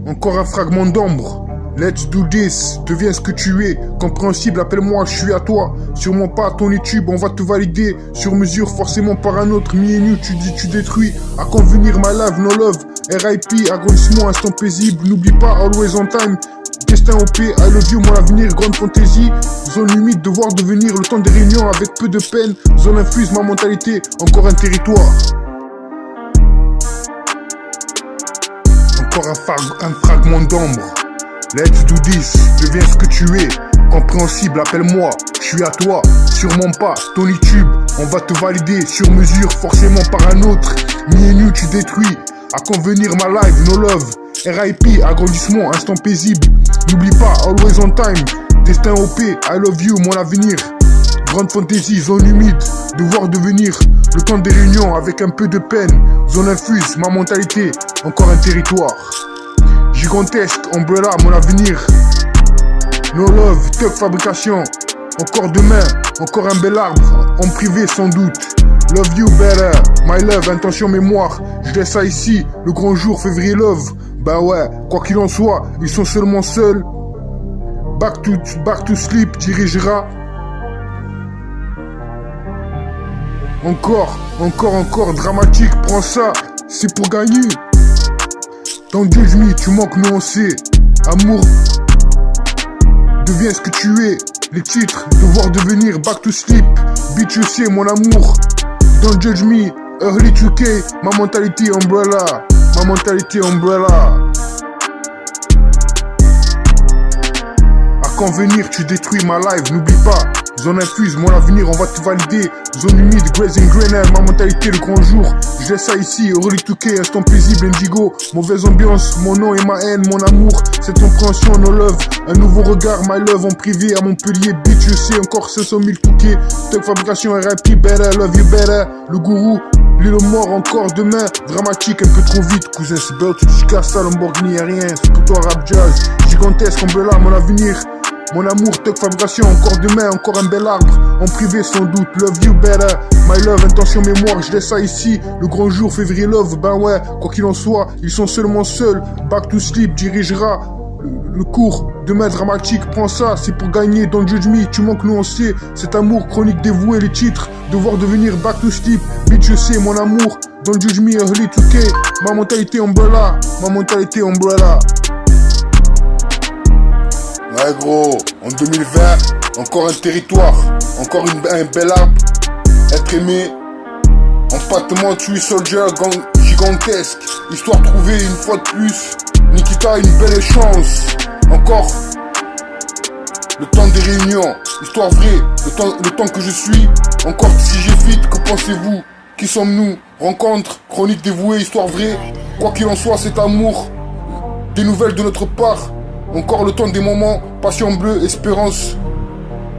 Encore un fragment d'ombre. Let's do this, deviens ce que tu es. Compréhensible, appelle-moi, je suis à toi. Sûrement pas à ton YouTube, on va te valider. Sur mesure, forcément par un autre. Mi et nu, tu dis, tu détruis. À convenir, my life, no love. RIP, agrandissement, instant paisible. N'oublie pas, always on time. Destin OP, I love you, mon avenir, grande fantaisie. Zone humide, devoir devenir le temps des réunions avec peu de peine. Zone infuse, ma mentalité, encore un territoire. Encore un fragment d'ombre. Let's do this, deviens ce que tu es. Compréhensible, appelle-moi, je suis à toi. Sûrement pas, ton YouTube, on va te valider. Sur mesure, forcément par un autre. Mi et nu, tu détruis. À convenir, ma life, no love. RIP, agrandissement, instant paisible. N'oublie pas, always on time. Destin OP, I love you, mon avenir. Grande fantaisie, zone humide. Devoir devenir le temps des réunions avec un peu de peine. Zone infuse, ma mentalité, encore un territoire. Gigantesque, umbrella, mon avenir. No love, tuck fabrication. Encore demain, encore un bel arbre. En privé sans doute. Love you better, my love, intention mémoire. Je laisse ça ici, le grand jour, février love. Bah ouais, quoi qu'il en soit, ils sont seulement seuls. Back to sleep dirigera. Encore, dramatique, prends ça, c'est pour gagner. Dans Judge Me, tu manques, nous on sait. Amour, deviens ce que tu es. Les titres, devoir devenir, back to sleep. Bitch, je sais, mon amour. Don't judge me, early 2K, ma mentalité umbrella. Ma mentalité umbrella. À convenir, tu détruis ma life, n'oublie pas. Zone infuse, mon avenir, on va te valider. Zone humide, grazing grenade, ma mentalité, le grand jour. Je laisse ça ici, early 2K, instant paisible, indigo. Mauvaise ambiance, mon nom et ma haine, mon amour. Cette compréhension, no love. Un nouveau regard, my love en privé à Montpellier. Bitch, je sais, encore 500 000 touquets. Tuck fabrication, RIP, better, love you better. Le gourou, l'île mort encore demain. Dramatique, un peu trop vite, cousin. C'est belle, tu dis casse ça, Lamborghini, y'a rien. C'est pour toi, rap jazz. Gigantesque, umbrella, mon avenir. Mon amour, tuck fabrication, encore demain, encore un bel arbre. En privé sans doute, love you better. My love, intention mémoire, je laisse ça ici. Le grand jour, février love, ben ouais, quoi qu'il en soit, ils sont seulement seuls. Back to sleep dirigera le cours. Demain dramatique, prends ça, c'est pour gagner. Don't judge me, tu manques, nous on sait. Cet amour chronique dévoué, les titres. Devoir devenir back to sleep. Bitch, je sais, mon amour. Don't judge me, early 2K. Ma mentalité umbrella, ma mentalité umbrella. Ouais gros, en 2020, encore un territoire, encore un bel arbre, être aimé, empattement, tuer soldier, gang gigantesque, histoire trouvée une fois de plus, Nikita une belle chance, encore le temps des réunions, histoire vraie, le temps que je suis, encore si j'ai fit, que pensez-vous, qui sommes-nous, rencontre, chronique dévouée, histoire vraie, quoi qu'il en soit cet amour, des nouvelles de notre part. Encore le temps des moments, passion bleue, espérance.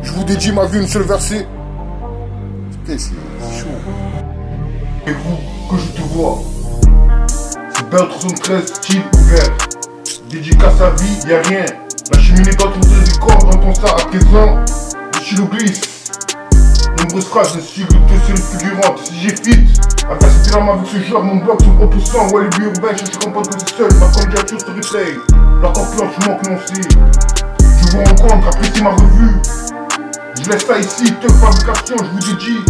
Je vous dédie ma vie, une seule versée. Putain, c'est chaud. Et vous, que je te vois. C'est Bell 73, style ouvert. Dédicace à vie, y'a rien. La cheminée dans ton corps, dans ton star à présent. Le stylo glisse. Nombreuses phrases de style de seule figurante. Si j'ai fit, à casser l'arme avec ce genre, mon bloc, son propre sang. Ouais, les buts urbains, je comprends que c'est seul. Ma candidature se replay. La confiance, je manque non c'est. Je vous rencontre, appréciez ma revue. Je laisse ça ici, tuck fabrication, je vous ai dit.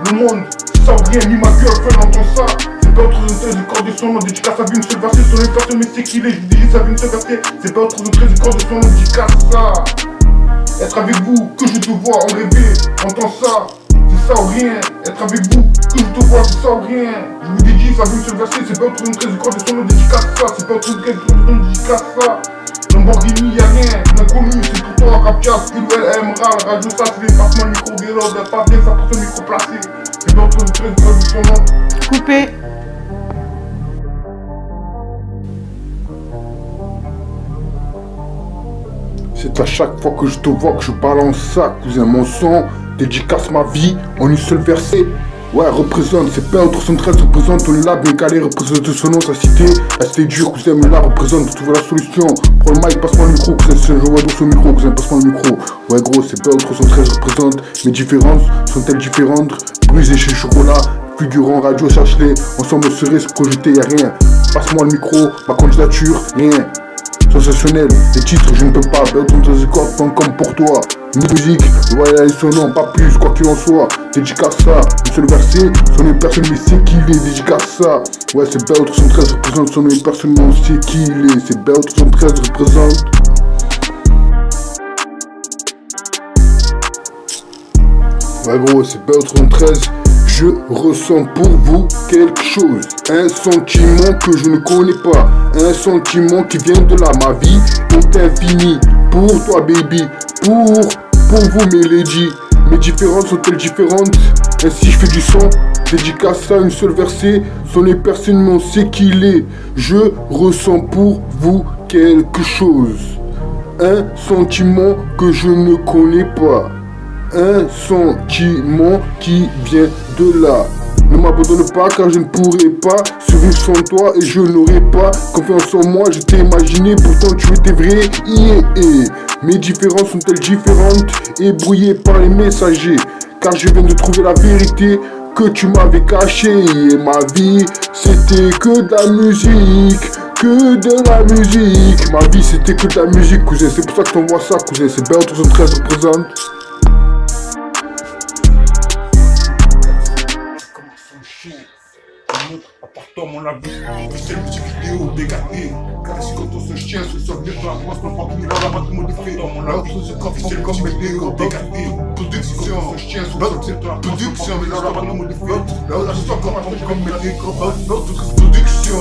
Le monde, sans rien, ni ma gueule, fait entend ça. C'est pas autre chose du corps de son nom, dédicace à vie, une seule versée sur les personnes, mais c'est qu'il est. Je vous dis, ça vie, une seule versée. C'est pas autre chose du corps de son nom, dédicace ça. Être avec vous, que je te vois, en rêver, entends ça. C'est ça ou rien, être avec vous, que je te vois, c'est ça ou rien. Je vous ai dit, ça veut se verser, c'est pas autre chose du corps de son nom, dédicace ça. C'est pas autre chose du corps de son nom, dédicace ça. Lamborghini, y'a rien, l'inconnu, c'est pour toi, Rapjas, Pilwell, Emerald, Radio Sat, les départements, micro, vélo, d'un papier, ça pour se micro placé. C'est pas autre chose du corps de son nom. Coupé. C'est à chaque fois que je te vois que je balance ça, cousin, mon son, dédicace ma vie en une seule versée. Ouais, représente, c'est pas 313, représente ton lab, bien calé, représente son nom, sa cité. Restez dur, cousin, mais là, représente, trouver la solution. Prends le mic, passe-moi le micro, cousin, je vois dans ce micro, cousin, passe-moi le micro. Ouais, gros, c'est pas 313, représente, mes différences sont-elles différentes? Brisé chez le chocolat, Figurant radio, cherche-les. Ensemble, on serait se projeter, y'a rien. Passe-moi le micro, ma candidature, rien. Sensationnel, les titres, je ne peux pas. Belton dans les cordes, comme pour toi. Musique, voilà et son nom, pas plus, quoi qu'il en soit. Dédicace ça, une seule verset, son nom personne mais c'est qui il est, dédicace ça. Ouais, c'est Belton 113 représente son nom personne mais on sait qui il est. C'est Belton 113 représente. Ouais gros, c'est Belton 13. Je ressens pour vous quelque chose, un sentiment que je ne connais pas, un sentiment qui vient de là, ma vie est infinie, pour toi baby, pour vous mes ladies, mes différences sont-elles différentes, ainsi je fais du son, dédicace à une seule verset, son est personne mais on sait qui il est, je ressens pour vous quelque chose, un sentiment que je ne connais pas. Un sentiment qui vient de là. Ne m'abandonne pas car je ne pourrai pas survivre sans toi et je n'aurai pas confiance en moi. Je t'ai imaginé, pourtant tu étais vrai. Mes différences sont-elles différentes et brouillées par les messagers? Car je viens de trouver la vérité que tu m'avais cachée. Et ma vie c'était que de la musique. Que de la musique. Ma vie c'était que de la musique, cousin. C'est pour ça que t'envoies ça, cousin. C'est Belton 113 représente. Apporte-toi mon avis, officiel musique vidéo, dégagé. Car si quand on se chien, se sort de toi, moi je comprends qu'il y a la batte modifiée dans mon avis. Officiel musique vidéo, dégagé. Production, se chien, se sort de toi, production, mais là la batte modifiée. Là la sort comme mes décors, production.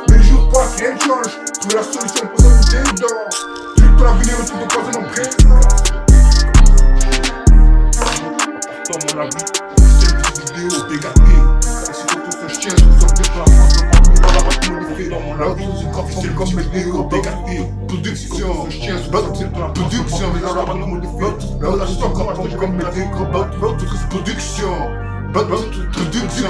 Mais les jours passent, rien ne change. Trouver la solution pour s'en dedans. Tu peux l'avenir, tu ne peux pas en présent. Apporte-toi mon avis, c'est une vidéo dégagée. Car si quand on se chien, je sors des plats. Dans la batte modifiée dans mon avis, c'est comme mes vidéos dégagées. Production, se chien, se sort des plats. Production, mais dans la batte modifiée. Là la sort comme mes vidéos. Production. Production,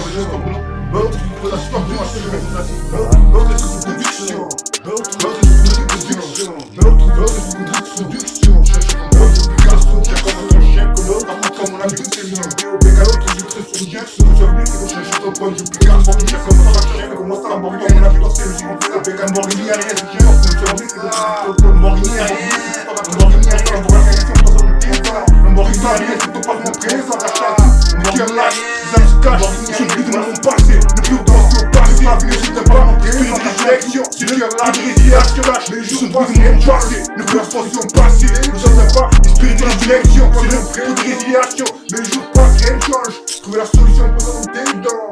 les jours sont passés, ne plus attention passée. Nous sommes pas esprit de la direction. C'est le prix de résiliation. Mais les jours passent, rien ne change. Trouver la solution pour s'en dedans.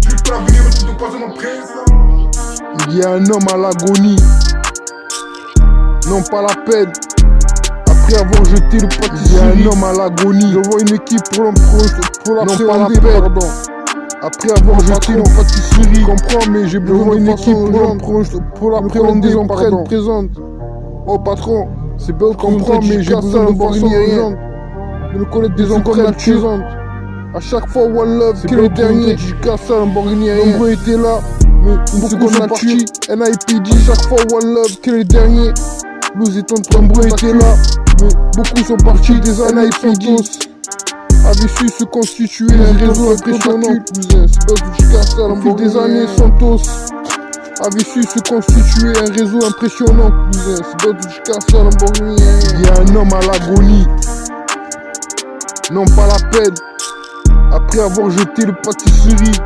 Tu peux l'avenir, mais tu ne peux pas en présent. Il y a un homme à l'agonie. Non pas la peine. Après avoir jeté le pâtisserie. Il y a un homme à l'agonie. Je vois une équipe pour l'appréhender, pardon. Après avoir jeté le pâtisserie, comprends, mais j'ai besoin d'une équipe pour l'appréhender en présente. Oh patron, c'est Belton, comprends, mais j'ai besoin de voir rien. De me connaître des empreintes tuantes. À chaque fois, One Love, quel est le dernier? Dédicace à Lamborghini, rien. Nombreux étaient là, mais une seconde partie. NIPD, chaque fois, One Love, quel est le dernier? Blues et Tonton, nombreux étaient là, mais beaucoup sont partis des NIPD. Avait su se constituer un réseau impressionnant, cousin. C'est pas du Chicago, Lamborghini. Des années, Santos avait su se constituer un réseau impressionnant, cousin. C'est pas du Chicago, Lamborghini. Il y a un homme à l'agonie. Non, pas la peine. Après avoir jeté le pâtisserie.